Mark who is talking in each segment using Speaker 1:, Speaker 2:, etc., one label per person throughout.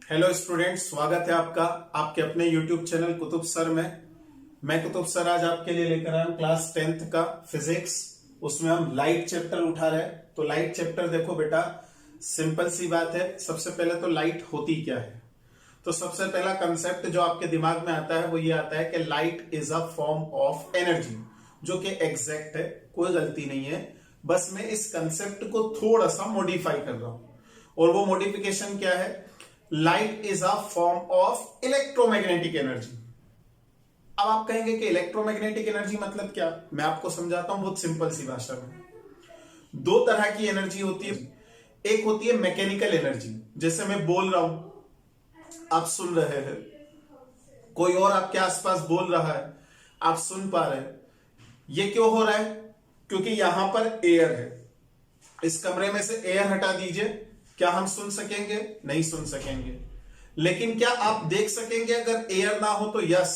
Speaker 1: Hello student, स्वागत है आपका आपके अपने यूट्यूब चैनल कुतुब सर में। मैं कुतुब सर आज आपके लिए लेकर आया हूं क्लास 10th का फिजिक्स। उसमें हम लाइट चैप्टर उठा रहे हैं। तो लाइट चैप्टर देखो बेटा, सिंपल सी बात है। सबसे पहले तो लाइट होती क्या है। तो सबसे पहला कंसेप्ट जो आपके दिमाग में आता है वो ये आता है कि light is a form of energy, जो कि एग्जैक्ट है, कोई गलती नहीं है। बस मैं इस कंसेप्ट को थोड़ा सा मॉडिफाई कर रहा हूं, और वो मॉडिफिकेशन क्या है। Light is a form of electromagnetic energy. अब आप कहेंगे कि इलेक्ट्रोमैग्नेटिक एनर्जी मतलब क्या। मैं आपको समझाता हूं बहुत सिंपल सी भाषा में। दो तरह की एनर्जी होती है। एक होती है मैकेनिकल एनर्जी, जैसे मैं बोल रहा हूं, आप सुन रहे हैं, कोई और आपके आसपास बोल रहा है, आप सुन पा रहे हैं। ये क्यों हो रहा है? क्योंकि यहां पर एयर है। इस कमरे में से एयर हटा दीजिए, क्या हम सुन सकेंगे? नहीं सुन सकेंगे। लेकिन क्या आप देख सकेंगे अगर एयर ना हो तो? यस।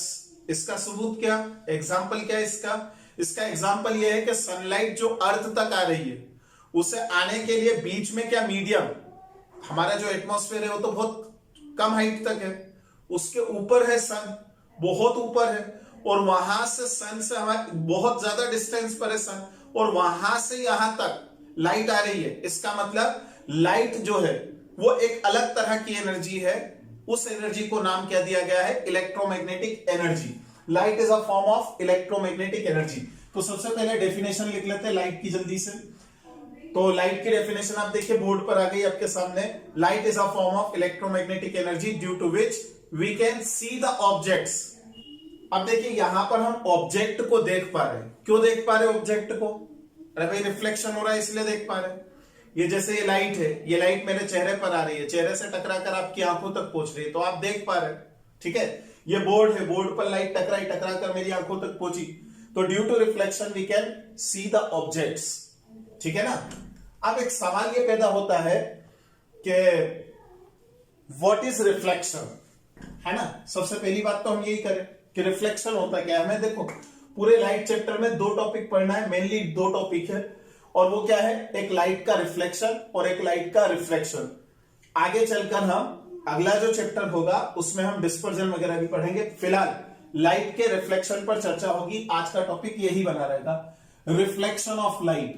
Speaker 1: इसका सबूत क्या, एग्जाम्पल क्या है इसका? इसका एग्जाम्पल यह है कि सनलाइट जो अर्थ तक आ रही है, उसे आने के लिए बीच में क्या मीडियम, हमारा जो एटमॉस्फेयर है वो तो बहुत कम हाइट तक है, उसके ऊपर है सन, बहुत ऊपर है, और वहां से सन से हमारे बहुत ज्यादा डिस्टेंस पर है सन, और वहां से यहां तक लाइट आ रही है। इसका मतलब लाइट जो है वो एक अलग तरह की एनर्जी है। उस एनर्जी को नाम क्या दिया गया है? Electromagnetic energy. Light is a form of electromagnetic energy. तो सबसे पहले डेफिनेशन लिख लेते हैं लाइट की जल्दी से। तो लाइट की डेफिनेशन आप देखिए बोर्ड पर आ गई आपके सामने। Light is a form of electromagnetic energy due to which we can see the objects. अब देखिए यहां पर हम ऑब्जेक्ट को देख पा रहे हैं। क्यों देख पा रहे हैं ऑब्जेक्ट को? अरे भाई रिफ्लेक्शन हो रहा है इसलिए देख पा रहे हैं। ये जैसे ये लाइट है, ये लाइट मेरे चेहरे पर आ रही है, चेहरे से टकरा कर आपकी आंखों तक पहुंच रही है, तो आप देख पा रहे हैं। ठीक है। ये बोर्ड है, बोर्ड पर लाइट टकराई, टकरा कर मेरी आंखों तक पहुंची, तो due to reflection we can see the objects. ठीक है ना। अब एक सवाल ये पैदा होता है कि व्हाट इज रिफ्लेक्शन, है ना। सबसे पहली बात तो हम यही करें कि रिफ्लेक्शन होता क्या है। हमें देखो पूरे लाइट चैप्टर में दो टॉपिक पढ़ना है, मेनली दो टॉपिक है, और वो क्या है? एक लाइट का रिफ्लेक्शन और एक लाइट का रिफ्रैक्शन। आगे चलकर हम अगला जो चैप्टर होगा उसमें हम डिस्पर्जन वगैरह भी पढ़ेंगे। फिलहाल लाइट के रिफ्लेक्शन पर चर्चा होगी। आज का टॉपिक यही बना रहेगा, रिफ्लेक्शन ऑफ लाइट।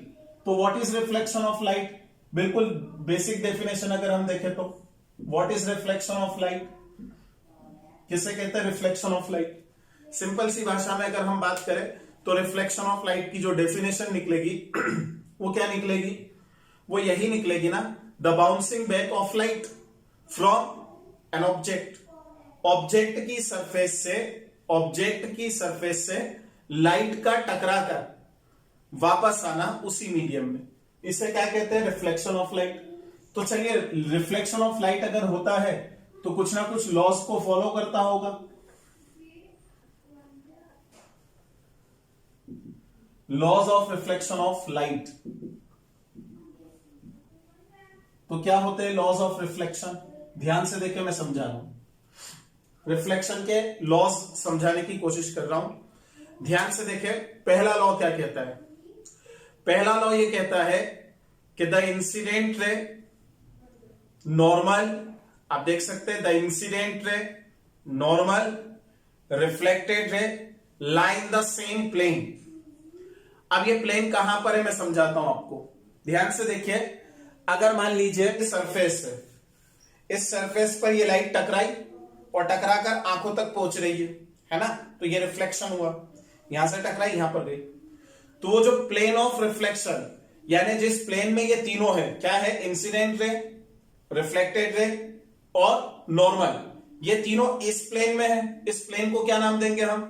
Speaker 1: तो what is reflection of light? बिल्कुल बेसिक डेफिनेशन अगर हम देखें तो what is reflection of light, किसे कहते हैं रिफ्लेक्शन ऑफ लाइट? सिंपल सी भाषा में अगर हम बात करें तो रिफ्लेक्शन ऑफ लाइट की जो डेफिनेशन निकलेगी वो क्या निकलेगी? वो यही निकलेगी ना, the bouncing back of light from an object. Object की सरफेस से लाइट का टकराकर वापस आना उसी मीडियम में, इसे क्या कहते हैं? Reflection of light. तो चलिए, रिफ्लेक्शन ऑफ लाइट अगर होता है तो कुछ ना कुछ लॉज को फॉलो करता होगा। Laws of reflection of light. तो क्या होते हैं लॉज ऑफ रिफ्लेक्शन? ध्यान से देखिए, मैं समझा रहा हूं, रिफ्लेक्शन के लॉज समझाने की कोशिश कर रहा हूं। ध्यान से देखिए, पहला लॉ क्या कहता है? पहला लॉ ये कहता है कि द इंसिडेंट रे नॉर्मल, आप देख सकते हैं, the incident ray normal reflected ray line the same plane. अब ये प्लेन कहां पर है मैं समझाता हूं आपको। ध्यान से देखिए, अगर मान लीजिए सरफेस है, इस सरफेस पर ये लाइट टकराई और टकराकर आंखों तक पहुंच रही है ना, तो ये रिफ्लेक्शन हुआ। यहां से टकराई, यहां पर गई, तो वो जो प्लेन ऑफ रिफ्लेक्शन, यानी जिस प्लेन में ये तीनों है, क्या है? इंसिडेंट रे, रिफ्लेक्टेड रे और नॉर्मल, ये तीनों इस प्लेन में है। इस प्लेन को क्या नाम देंगे हम?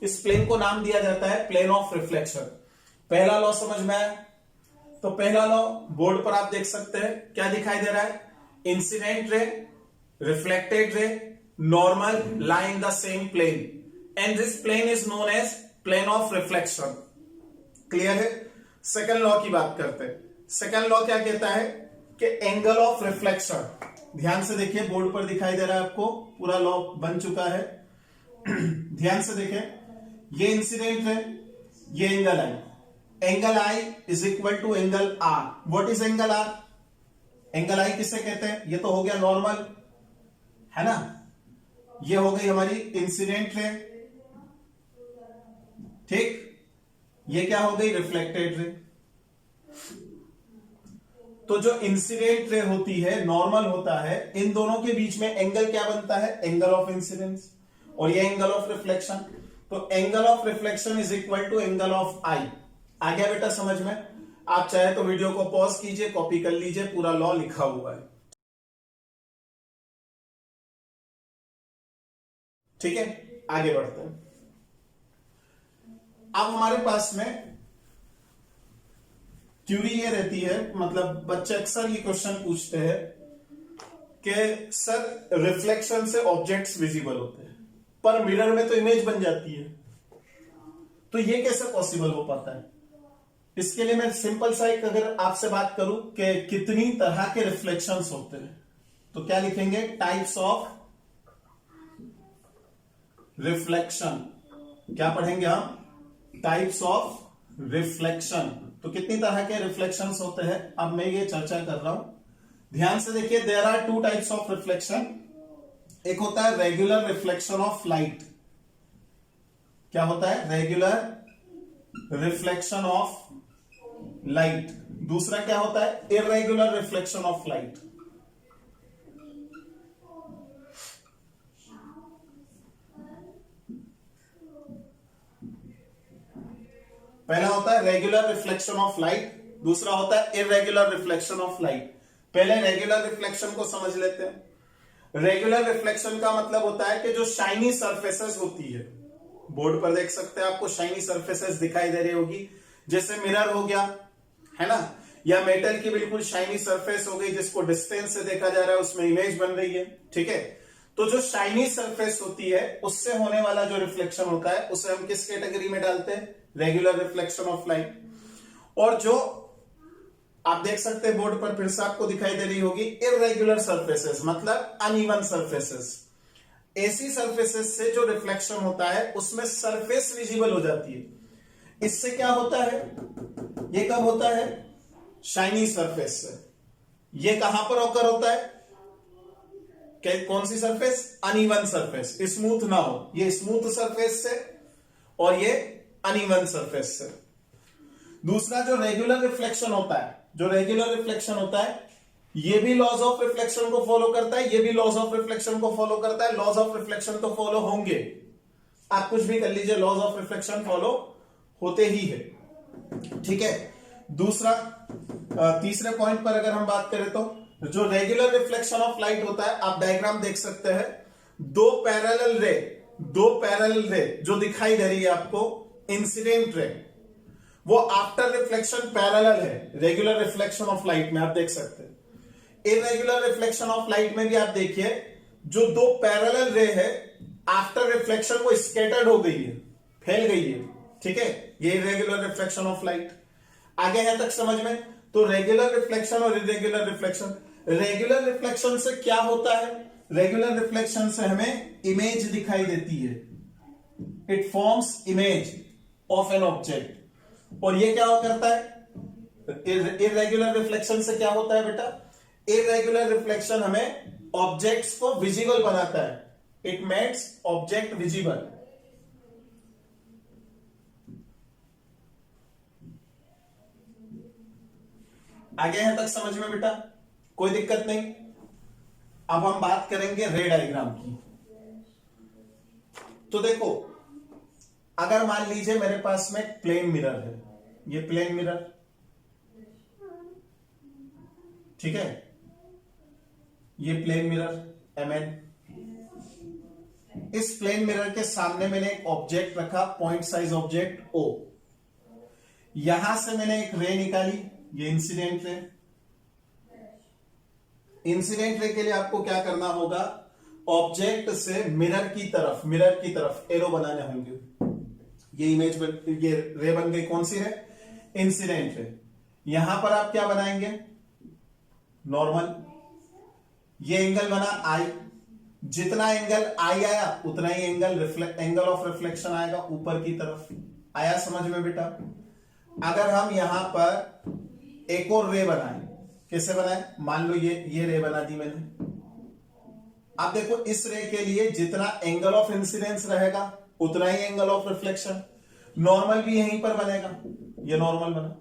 Speaker 1: इस प्लेन को नाम दिया जाता है प्लेन ऑफ रिफ्लेक्शन। पहला लॉ समझ में आया? तो पहला लॉ बोर्ड पर आप देख सकते हैं, क्या दिखाई दे रहा है? Incident ray, reflected ray, normal line the same plane, and this plane is known as plane of reflection. Clear है? सेकंड लॉ की बात करते हैं। सेकंड लॉ क्या कहता है कि एंगल ऑफ रिफ्लेक्शन। ध्यान से देखिए, बोर्ड पर दिखाई दे रहा है आपको, पूरा लॉ बन चुका है। ध्यान से देखिए, ये इंसिडेंट है, ये angle I. Angle I is equal to angle R. What is angle R? Angle I किसे कहते हैं? ये तो हो गया नॉर्मल, है ना। ये हो गई हमारी इंसिडेंट रे, ठीक। ये क्या हो गई, रिफ्लेक्टेड रे। तो जो इंसिडेंट रे होती है, नॉर्मल होता है, इन दोनों के बीच में एंगल क्या बनता है, एंगल ऑफ इंसिडेंस, और ये एंगल ऑफ रिफ्लेक्शन। तो angle of reflection is equal to angle of I. आ गया बेटा समझ में। आप चाहे तो वीडियो को पॉज कीजिए, कॉपी कर लीजिए, पूरा लॉ लिखा हुआ है, ठीक है। आगे बढ़ते हैं। अब हमारे पास में थ्योरी ये रहती है, मतलब बच्चे अक्सर ये क्वेश्चन पूछते हैं कि सर रिफ्लेक्शन से ऑब्जेक्ट्स विजिबल होते हैं पर मिरर में तो इमेज बन जाती है, तो ये कैसे पॉसिबल हो पाता है। इसके लिए मैं सिंपल सा एक अगर आपसे बात करूं कि कितनी तरह के रिफ्लेक्शंस होते हैं, तो क्या लिखेंगे, टाइप्स ऑफ रिफ्लेक्शन। क्या पढ़ेंगे हम, टाइप्स ऑफ रिफ्लेक्शन। तो कितनी तरह के रिफ्लेक्शंस होते हैं, अब मैं ये चर्चा कर रहा हूं। ध्यान से देखिए, there are two types of reflection. एक होता है रेगुलर रिफ्लेक्शन ऑफ लाइट। क्या होता है, रेगुलर रिफ्लेक्शन ऑफ लाइट। दूसरा क्या होता है, इर्रेगुलर रिफ्लेक्शन ऑफ लाइट। पहला होता है रेगुलर रिफ्लेक्शन ऑफ लाइट, दूसरा होता है इर्रेगुलर रिफ्लेक्शन ऑफ लाइट। पहले रेगुलर रिफ्लेक्शन को समझ लेते हैं। रेगुलर रिफ्लेक्शन का मतलब होता है कि जो शाइनी सरफेसेस होती है, बोर्ड पर देख सकते हैं आपको शाइनी सरफेसेस दिखाई दे रही होगी, जैसे मिरर हो गया, है ना, या मेटल की बिल्कुल शाइनी सरफेस हो गई जिसको डिस्टेंस से देखा जा रहा है, उसमें इमेज बन रही है, ठीक है। तो जो शाइनी सरफेस होती है उससे होने वाला जो रिफ्लेक्शन होता है उसे हम किस कैटेगरी में डालते हैं, रेगुलर रिफ्लेक्शन ऑफ लाइट। और जो आप देख सकते हैं बोर्ड पर फिर से आपको दिखाई दे रही होगी, इर्रेगुलर सरफेसेस, मतलब अनइवन सरफेसेस। ऐसी सरफेसेस से जो रिफ्लेक्शन होता है उसमें सरफेस विजिबल हो जाती है। इससे क्या होता है, ये कब होता है, शाइनी सरफेस से। ये कहां पर ऑकर होता है, कौन सी सरफेस, अनइवन सरफेस, स्मूथ ना हो, ये स्मूथ सरफेस से और ये अनइवन सरफेस से। दूसरा जो रेगुलर रिफ्लेक्शन होता है, जो रेगुलर रिफ्लेक्शन होता है, ये भी लॉज ऑफ रिफ्लेक्शन को फॉलो करता है, ये भी लॉज ऑफ रिफ्लेक्शन को फॉलो करता है। लॉज ऑफ रिफ्लेक्शन तो फॉलो होंगे, आप कुछ भी कर लीजिए, लॉज ऑफ रिफ्लेक्शन फॉलो होते ही है, ठीक है। दूसरा तीसरे पॉइंट पर अगर हम बात करें तो जो रेगुलर रिफ्लेक्शन ऑफ लाइट होता है, आप डायग्राम देख सकते हैं, दो पैरेलल रे जो दिखाई दे रही है आपको, इंसिडेंट रे, वो आफ्टर रिफ्लेक्शन पैरेलल है रेगुलर रिफ्लेक्शन ऑफ लाइट में, आप देख सकते हैं। इर्रेगुलर रिफ्लेक्शन ऑफ लाइट में भी आप देखिए, जो दो पैरेलल रे है, आफ्टर रिफ्लेक्शन वो स्कैटर्ड हो गई है, फैल गई है, ठीक है। ये इर्रेगुलर रिफ्लेक्शन ऑफ लाइट। आगे है तक समझ में। तो रेगुलर रिफ्लेक्शन और इरेगुलर रिफ्लेक्शन, रेगुलर रिफ्लेक्शन से क्या होता है, रेगुलर रिफ्लेक्शन से हमें इमेज दिखाई देती है, it forms image of an object. और ये क्या करता है, इरेगुलर रिफ्लेक्शन से क्या होता है बेटा, इरेगुलर रिफ्लेक्शन हमें ऑब्जेक्ट्स को विजिबल बनाता है, इट मेक्स ऑब्जेक्ट विजिबल। आगे यहां तक समझ में बेटा, कोई दिक्कत नहीं। अब हम बात करेंगे रे डायग्राम की। तो देखो, अगर मान लीजिए मेरे पास में प्लेन मिरर है, ये प्लेन मिरर, ठीक है, ये प्लेन मिरर MN। इस प्लेन मिरर के सामने मैंने एक ऑब्जेक्ट रखा, पॉइंट साइज ऑब्जेक्ट O। यहां से मैंने एक रे निकाली, ये इंसिडेंट रे। इंसिडेंट रे के लिए आपको क्या करना होगा, ऑब्जेक्ट से मिरर की तरफ एरो बनाने होंगे। ये इमेज ये रे बन गई, कौन सी रे, इंसिडेंट रे। यहां पर आप क्या बनाएंगे, नॉर्मल। ये एंगल बना I, जितना एंगल I आया उतना ही एंगल ऑफ रिफ्लेक्शन आएगा ऊपर की तरफ। आया समझ में बेटा। अगर हम यहां पर एक और रे बनाए, कैसे बनाए, मान लो ये रे बना दी मैंने, अब देखो इस रे के लिए जितना एंगल ऑफ इंसिडेंस रहेगा उतना ही एंगल ऑफ रिफ्लेक्शन, नॉर्मल भी यहीं पर बनेगा, ये नॉर्मल बना,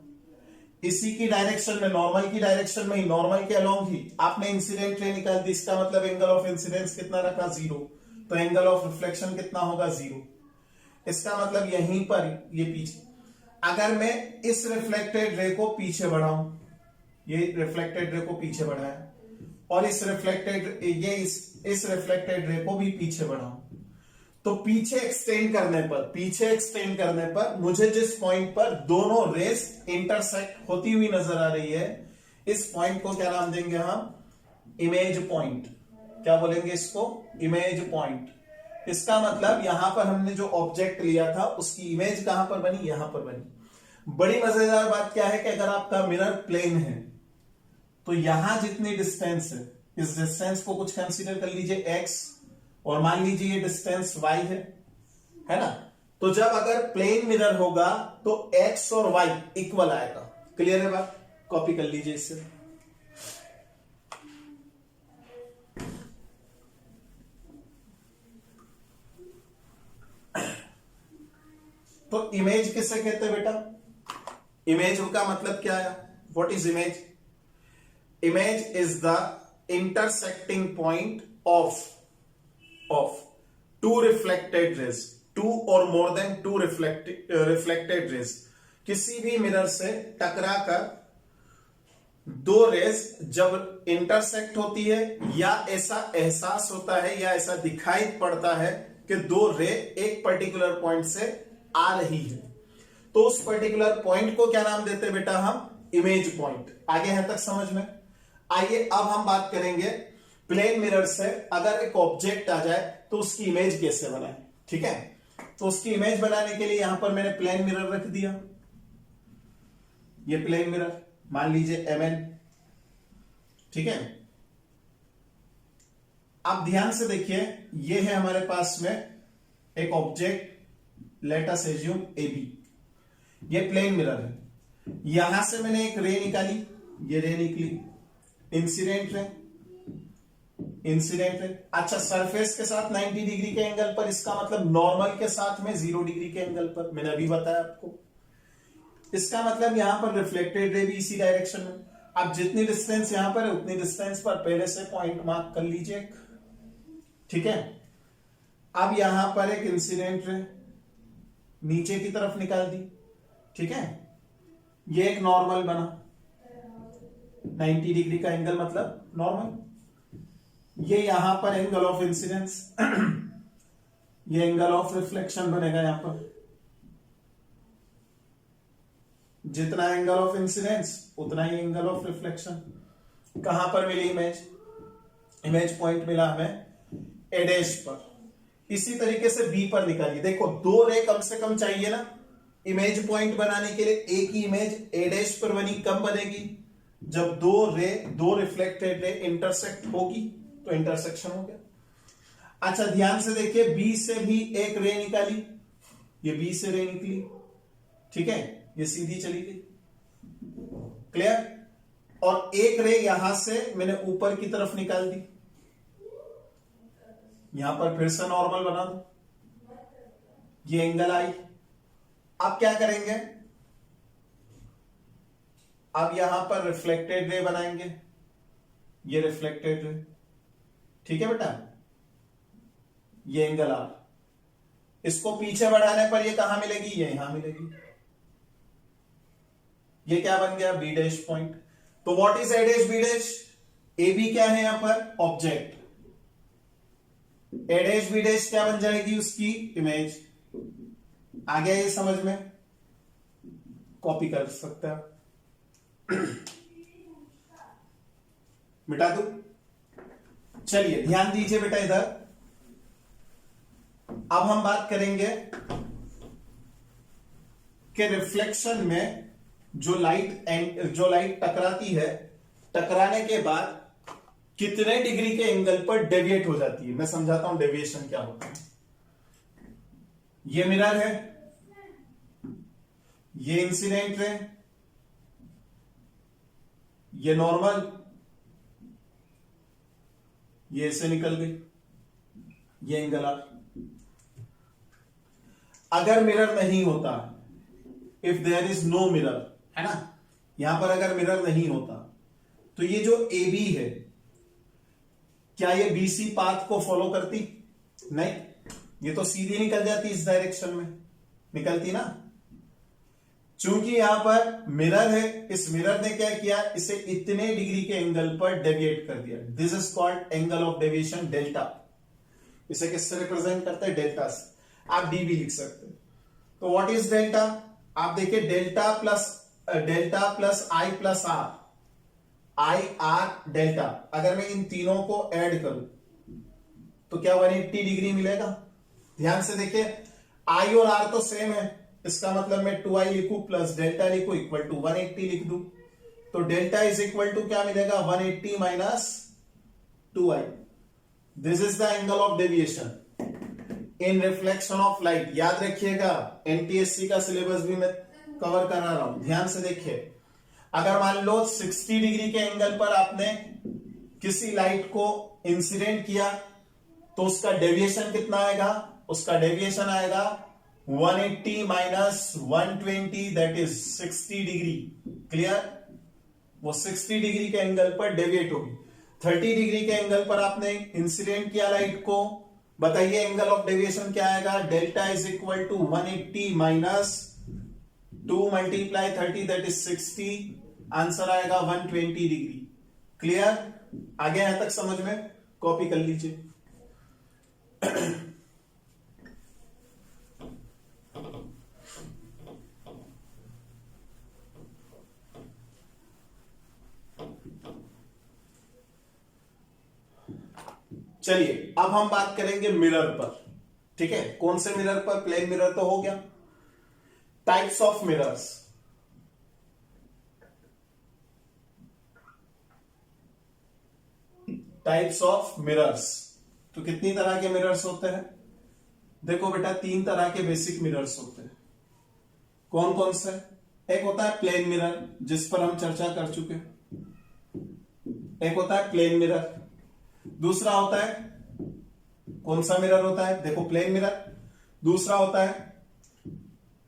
Speaker 1: इसी की डायरेक्शन में, नॉर्मल की डायरेक्शन में ही, नॉर्मल के अलोंग ही आपने इंसिडेंट रे निकाल दी, इसका मतलब एंगल ऑफ इंसिडेंस कितना रखा, 0, तो एंगल ऑफ रिफ्लेक्शन कितना होगा, 0। इसका मतलब यहीं पर ये पीछे, अगर मैं इस रिफ्लेक्टेड रे को पीछे बढ़ाऊं, ये रिफ्लेक्टेड रे को पीछे बढ़ाया, और इस रिफ्लेक्टेड इस रिफ्लेक्टेड रे को भी पीछे बढ़ाऊं, तो पीछे एक्सटेंड करने पर मुझे जिस पॉइंट पर दोनों रेस इंटरसेक्ट होती हुई नजर आ रही है, इस पॉइंट को क्या नाम देंगे हम, इमेज पॉइंट। क्या बोलेंगे इसको, इमेज पॉइंट। इसका मतलब यहां पर हमने जो ऑब्जेक्ट लिया था उसकी इमेज कहां पर बनी, यहां पर बनी। बड़ी मजेदार बात क्या है कि अगर आपका मिरर प्लेन है तो यहां जितनी डिस्टेंस है, इस डिस्टेंस को कुछ कंसीडर कर लीजिए x, और मान लीजिए ये डिस्टेंस y है ना। तो जब अगर प्लेन मिरर होगा तो x और y इक्वल आएगा। क्लियर है बात, कॉपी कर लीजिए इससे। तो इमेज किसे कहते हैं बेटा, इमेज का मतलब क्या है, what is image? Image is the intersecting point of two reflected rays, two और more than two reflected rays. किसी भी मिरर से टकरा कर दो रेज जब इंटरसेक्ट होती है, या ऐसा एहसास होता है या ऐसा दिखाई पड़ता है कि दो रे एक पर्टिकुलर पॉइंट से आ रही है, तो उस पर्टिकुलर पॉइंट को क्या नाम देते हैं बेटा हम, इमेज पॉइंट। आगे यहां तक समझ में? आइए अब हम बात करेंगे प्लेन मिरर से अगर एक ऑब्जेक्ट आ जाए तो उसकी इमेज कैसे बनाए। ठीक है, तो उसकी इमेज बनाने के लिए यहां पर मैंने प्लेन मिरर रख दिया, ये प्लेन मिरर मान लीजिए mn। ठीक है, अब ध्यान से देखिए, ये है हमारे पास में एक object, let us assume AB, ये प्लेन मिरर है। यहां से मैंने एक रे निकाली, ये रे निकली, इंसिडेंट रे, इंसिडेंट रे। अच्छा, सरफेस के साथ 90 डिग्री के एंगल पर, इसका मतलब नॉर्मल के साथ में 0 डिग्री के एंगल पर, मैंने अभी बताया आपको। इसका मतलब यहां पर रिफ्लेक्टेड रे भी इसी डायरेक्शन में। अब जितनी डिस्टेंस यहां पर है उतनी डिस्टेंस पर पहले से पॉइंट मार्क कर लीजिए। ठीक है, अब यहां पर एक इंसिडेंट रे नीचे की तरफ निकाल दी। ठीक है, ये एक नॉर्मल बना, 90 डिग्री का एंगल मतलब नॉर्मल। ये यहां पर एंगल ऑफ इंसिडेंस, ये एंगल ऑफ रिफ्लेक्शन बनेगा। यहां पर जितना एंगल ऑफ इंसिडेंस उतना ही एंगल ऑफ रिफ्लेक्शन। कहां पर मिली इमेज, इमेज पॉइंट मिला हमें ए डैश पर। इसी तरीके से बी पर निकालिए। देखो, दो रे कम से कम चाहिए ना इमेज पॉइंट बनाने के लिए। एक ही इमेज ए डैश पर बनी, कब बनेगी, जब दो रिफ्लेक्टेड रे इंटरसेक्ट होगी, तो इंटरसेक्शन हो गया। अच्छा, ध्यान से देखिए, बी से भी एक रे निकाली, ये बी से रे निकली। ठीक है, ये सीधी चली गई। क्लियर? और एक रे यहां से मैंने ऊपर की तरफ निकाल दी, यहां पर फिर से नॉर्मल बना दो, ये एंगल आई। अब क्या करेंगे, अब यहां पर रिफ्लेक्टेड रे बनाएंगे, ये रिफ्लेक्टेड रे। ठीक है बेटा, ये एंगल आर, इसको पीछे बढ़ाने पर ये कहां मिलेगी, ये यहां मिलेगी। ये क्या बन गया, बी डैश पॉइंट। तो what is A dash B dash? A B क्या है यहां पर, object. A dash B dash क्या बन जाएगी, उसकी इमेज। आ गया ये समझ में? कॉपी कर सकते हैं, मिटा दो। चलिए ध्यान दीजिए बेटा इधर। अब हम बात करेंगे कि रिफ्लेक्शन में जो लाइट टकराती है, टकराने के बाद कितने डिग्री के एंगल पर डेविएट हो जाती है। मैं समझाता हूं डेविएशन क्या होता है। ये मिरर है, ये इंसिडेंट है, ये नॉर्मल, ये ऐसे निकल गई, ये एंगल आर। अगर मिरर नहीं होता, if there is no mirror, है ना, यहां पर अगर मिरर नहीं होता तो ये जो ए बी है, क्या ये बीसी पाथ को फॉलो करती? नहीं, ये तो सीधी निकल जाती इस डायरेक्शन में, निकलती ना। चूंकि यहां पर मिरर है, इस मिरर ने क्या किया, इसे इतने डिग्री के एंगल पर डेविएट कर दिया। This is called angle of deviation, delta. इसे किससे रिप्रेजेंट करते हैं? डेल्टा से। आप डी भी लिख सकते हैं। तो व्हाट इज डेल्टा? आप देखिए, delta plus I plus R, I R delta, अगर मैं इन तीनों को ऐड करूं तो क्या 180 डिग्री मिलेगा? ध्यान से देखिए, आई और आर तो सेम है, इसका मतलब मैं 2i लिखूं प्लस डेल्टा लिखूं इक्वल टू 180 लिख दूं, तो डेल्टा इज इक्वल टू क्या मिलेगा? 180 minus 2i। This is the angle of deviation in reflection of light. याद रखिएगा, एनटीएससी का सिलेबस भी मैं कवर करा रहा हूं, ध्यान से देखिए। अगर मान लो 60 डिग्री के एंगल पर आपने किसी लाइट को इंसिडेंट किया तो उसका डेविएशन कितना आएगा? उसका डेविएशन आएगा 180 minus 120, that is 60 degree. Clear? वो 60 डिग्री के एंगल पर डेविएट होगी। 30 डिग्री के एंगल पर आपने इंसिडेंट किया लाइट को, बताइए एंगल ऑफ डेविएशन क्या आएगा? Delta is equal to 180 minus 2 multiply 30, that is 60, answer आएगा 120 डिग्री। क्लियर? आगे यहां तक समझ में? कॉपी कर लीजिए। चलिए अब हम बात करेंगे मिरर पर। ठीक है, कौन से मिरर पर? प्लेन मिरर तो हो गया। Types of mirrors. Types of mirrors, तो कितनी तरह के मिरर्स होते हैं? देखो बेटा, 3 तरह के बेसिक मिरर्स होते हैं। कौन कौन से? एक होता है प्लेन मिरर, जिस पर हम चर्चा कर चुके हैं। एक होता है प्लेन मिरर, दूसरा होता है, कौन सा मिरर होता है? देखो, प्लेन मिरर। दूसरा होता है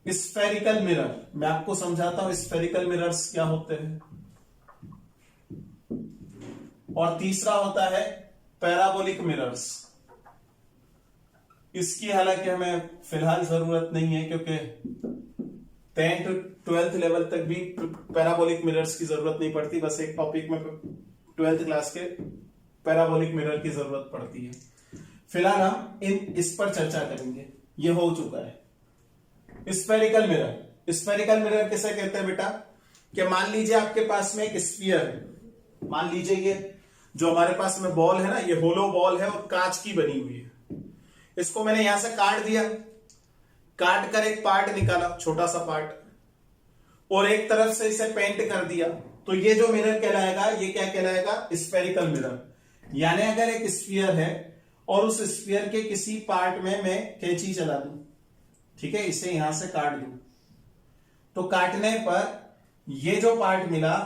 Speaker 1: स्फेरिकल मिरर। मैं आपको समझाता हूं स्फेरिकल मिरर्स क्या होते हैं। और तीसरा होता है पैराबोलिक मिरर्स। इसकी हालांकि हमें फिलहाल जरूरत नहीं है, क्योंकि 10th 12th लेवल तक भी पैराबोलिक मिरर्स की जरूरत नहीं पड़ती। बस एक टॉपिक में 12th क्लास के पैराबोलिक मिरर की जरूरत पड़ती है। फिलहाल हम इस पर चर्चा करेंगे। ये हो चुका है स्फेरिकल मिरर। स्फेरिकल मिरर किसे कहते हैं बेटा? कि मान लीजिए आपके पास में एक स्फीयर है। मान लीजिए ये जो हमारे पास में बॉल है ना, ये होलो बॉल है और कांच की बनी हुई है। इसको मैंने यहां से काट दिया, काट कर एक पार्ट निकाला, छोटा सा पार्ट, और एक तरफ से इसे पेंट कर दिया, तो ये जो मिरर कहलाएगा, ये क्या कहलाएगा? Spherical mirror. यानी अगर एक स्फीयर है और उस स्फीयर के किसी पार्ट में मैं कैंची चला दूं, ठीक है, इसे यहां से काट दूं, तो काटने पर ये जो पार्ट मिला,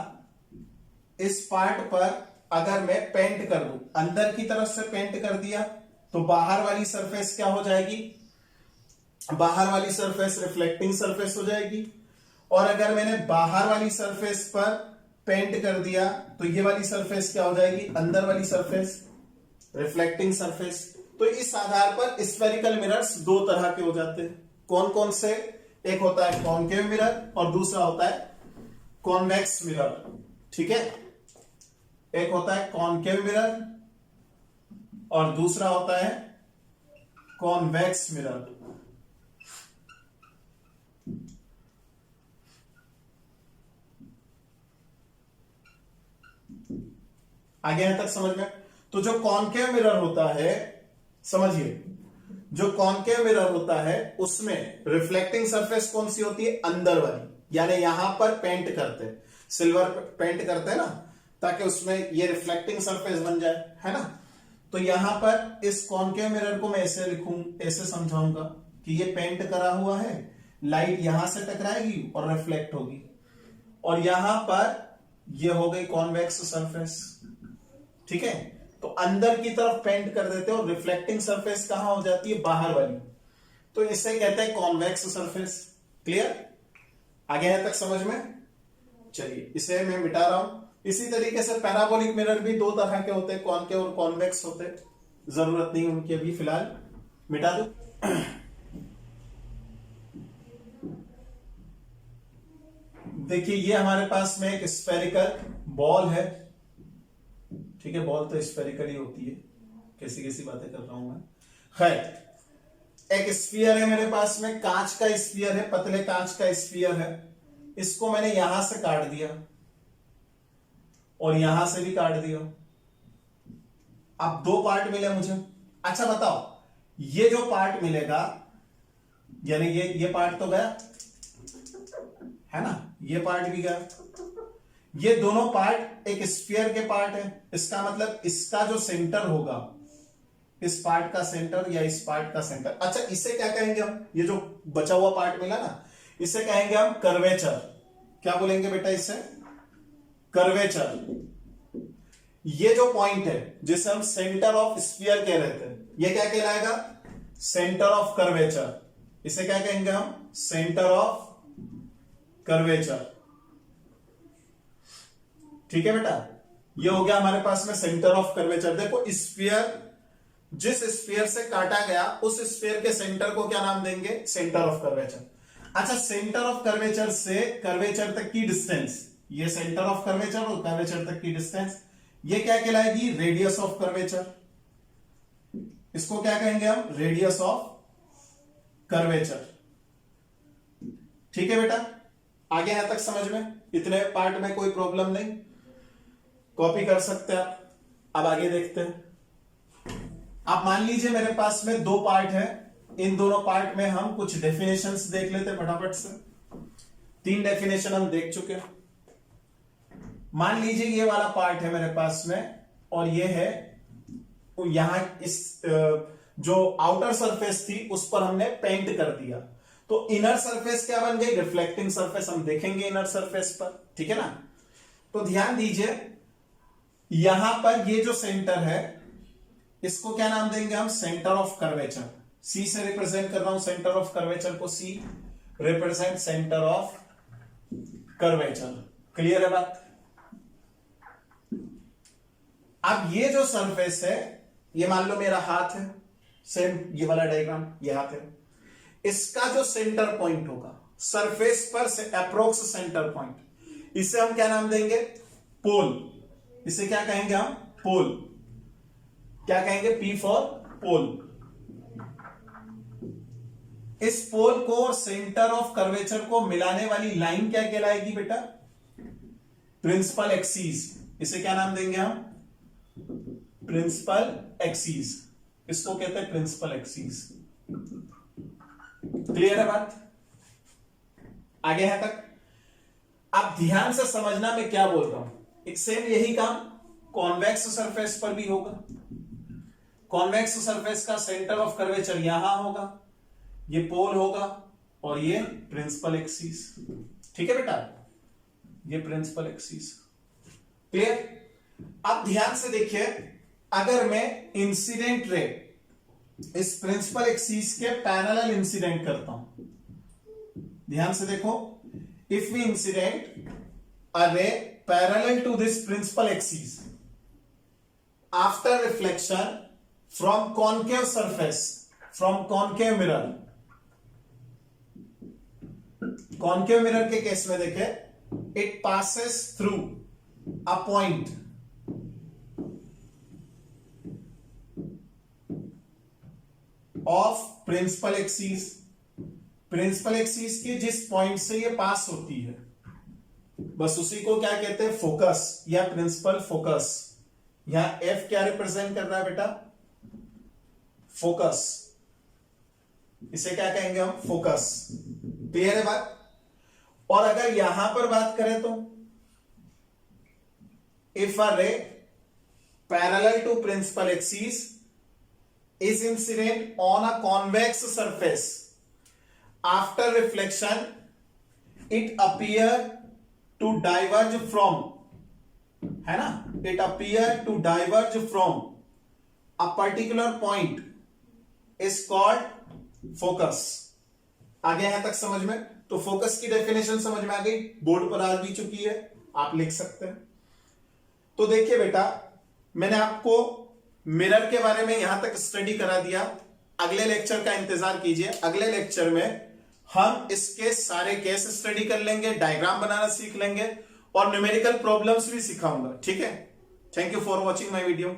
Speaker 1: इस पार्ट पर अगर मैं पेंट कर दूं, अंदर की तरफ से पेंट कर दिया, तो बाहर वाली सरफेस क्या हो जाएगी? बाहर वाली सरफेस रिफ्लेक्टिंग सरफेस हो जाएगी। और अगर मैंने बाहर वाली सरफेस पर पेंट कर दिया तो ये वाली सरफेस क्या हो जाएगी? अंदर वाली सरफेस रिफ्लेक्टिंग सरफेस। तो इस आधार पर स्फेरिकल मिरर्स 2 तरह के हो जाते हैं। कौन कौन से? एक होता है कॉनकेव मिरर और दूसरा होता है कॉन्वेक्स मिरर। ठीक है, एक होता है कॉनकेव मिरर और दूसरा होता है कॉन्वेक्स मिरर। आगे यहां तक समझ में? तो जो कॉनकेव मिरर होता है, समझिए, जो कॉनकेव मिरर होता है उसमें रिफ्लेक्टिंग सरफेस कौन सी होती है? अंदर वाली। यानी यहां पर पेंट करते हैं, सिल्वर पेंट करते हैं ना, ताकि उसमें ये रिफ्लेक्टिंग सरफेस बन जाए, है ना। तो यहां पर इस कॉनकेव मिरर को मैं ऐसे लिखूं, ऐसे समझाऊंगा कि ये पेंट करा हुआ है, लाइट यहां से टकराएगी और रिफ्लेक्ट होगी, और यहां पर ये हो गई कॉन्वेक्स सरफेस। ठीक है, तो अंदर की तरफ पेंट कर देते हैं और रिफ्लेक्टिंग सरफेस कहां हो जाती है, बाहर वाली। तो इसे कहते हैं कॉन्वेक्स सरफेस। क्लियर, आगे है तक समझ में? चलिए इसे मैं मिटा रहा हूं। इसी तरीके से पैराबोलिक मिरर भी दो तरह के होते हैं, कॉनकेव और कॉन्वेक्स होते हैं। जरूरत नहीं उनकी अभी फिलहाल, मिटा दो। देखिए ये हमारे पास में एक स्फेरिकल बॉल है, ठीक है, बॉल तो स्फेरिकल ही होती है, कैसी कैसी बातें कर रहा हूं मैं। खैर एक स्फीयर है मेरे पास में, कांच का स्फीयर है, पतले कांच का स्फीयर है। इसको मैंने यहां से काट दिया और यहां से भी काट दिया। अब दो पार्ट मिले मुझे। अच्छा बताओ, ये जो पार्ट मिलेगा, यानी ये पार्ट तो गया है ना, ये पार्ट भी गया। ये दोनों पार्ट एक स्फीयर के पार्ट है। इसका मतलब इसका जो सेंटर होगा, इस पार्ट का सेंटर या इस पार्ट का सेंटर। अच्छा इसे क्या कहेंगे हम, ये जो बचा हुआ पार्ट मिला ना, इसे कहेंगे हम कर्वेचर। क्या बोलेंगे बेटा इसे? कर्वेचर। ये जो पॉइंट है जिसे हम सेंटर ऑफ स्फीयर कह रहे थे, ये क्या कहलाएगा? Centre of curvature. इसे क्या कहेंगे हम? Centre of curvature. ठीक है बेटा, ये हो गया हमारे पास में सेंटर ऑफ कर्वेचर। देखो स्फीयर, जिस स्फीयर से काटा गया उस स्फीयर के सेंटर को क्या नाम देंगे? Centre of curvature. अच्छा सेंटर ऑफ कर्वेचर से कर्वेचर तक की डिस्टेंस, ये सेंटर ऑफ कर्वेचर और कर्वेचर तक की डिस्टेंस, ये क्या कहलाएगी? Radius of curvature. इसको क्या कहेंगे हम? Radius of curvature. ठीक है बेटा, आगे यहां तक समझ में? इतने पार्ट में कोई प्रॉब्लम नहीं, कॉपी कर सकते हैं आप। अब आगे देखते हैं। आप मान लीजिए मेरे पास में दो पार्ट है, इन दोनों पार्ट में हम कुछ डेफिनेशंस देख लेते हैं फटाफट से। तीन डेफिनेशन हम देख चुके हैं। मान लीजिए ये वाला पार्ट है मेरे पास में, और ये है यहां इस जो आउटर सरफेस थी उस पर हमने पेंट कर दिया, तो इनर सरफेस क्या बन गई? Reflecting surface. हम देखेंगे इनर सरफेस पर, ठीक है ना। तो ध्यान दीजिए, यहां पर ये जो सेंटर है इसको क्या नाम देंगे हम? Centre of curvature. सी से रिप्रेजेंट कर रहा हूं सेंटर ऑफ कर्वेचर को। C represent centre of curvature. Clear है बात? अब ये जो सरफेस है, ये मान लो मेरा हाथ है, सेम ये वाला डायग्राम, ये हाथ है। इसका जो सेंटर पॉइंट होगा सरफेस पर से अप्रोक्स सेंटर पॉइंट, इसे हम क्या नाम देंगे? पोल। इसे क्या कहेंगे हम? पोल। क्या कहेंगे? पी फॉर पोल। इस पोल को और सेंटर ऑफ कर्वेचर को मिलाने वाली लाइन क्या कहलाएगी बेटा? Principal axis. इसे क्या नाम देंगे हम? Principal axis. इसको कहते हैं प्रिंसिपल एक्सीस। क्लियर है बात? आगे है तक? आप ध्यान से समझना मैं क्या बोल रहा हूं। सेम यही काम कॉन्वेक्स सरफेस पर भी होगा। कॉन्वेक्स सरफेस का सेंटर ऑफ कर्वेचर यहां होगा, ये पोल होगा और ये प्रिंसिपल एक्सीस। ठीक है बेटा, ये प्रिंसिपल एक्सीस। क्लियर? अब ध्यान से देखिए, अगर मैं इंसिडेंट रे इस प्रिंसिपल एक्सीस के पैरेलल इंसिडेंट करता हूं, ध्यान से देखो, if we incident a ray parallel to this principal axis after reflection from concave surface, from concave mirror. Concave mirror के केस में देखे, it passes through a point of principal axis. Principal axis के जिस point से ये पास होती है, बस उसी को क्या कहते हैं? फोकस या प्रिंसिपल फोकस। यहां एफ क्या रिप्रेजेंट कर रहा है बेटा? फोकस। इसे क्या कहेंगे हम? फोकस। क्लियर है बात? और अगर यहां पर बात करें तो if a ray parallel to principal axis is incident on a convex surface, after reflection it appear to diverge from, है ना, it appear to diverge from a particular point is called focus. आ गया यहां तक समझ में? तो focus की डेफिनेशन समझ में आ गई, बोर्ड पर आ भी चुकी है, आप लिख सकते हैं। तो देखिए बेटा, मैंने आपको मिरर के बारे में यहां तक स्टडी करा दिया। अगले लेक्चर का इंतजार कीजिए, अगले लेक्चर में हम इसके सारे केस स्टडी कर लेंगे, डायग्राम बनाना सीख लेंगे और न्यूमेरिकल प्रॉब्लम्स भी सिखाऊंगा। ठीक है? Thank you for watching my video.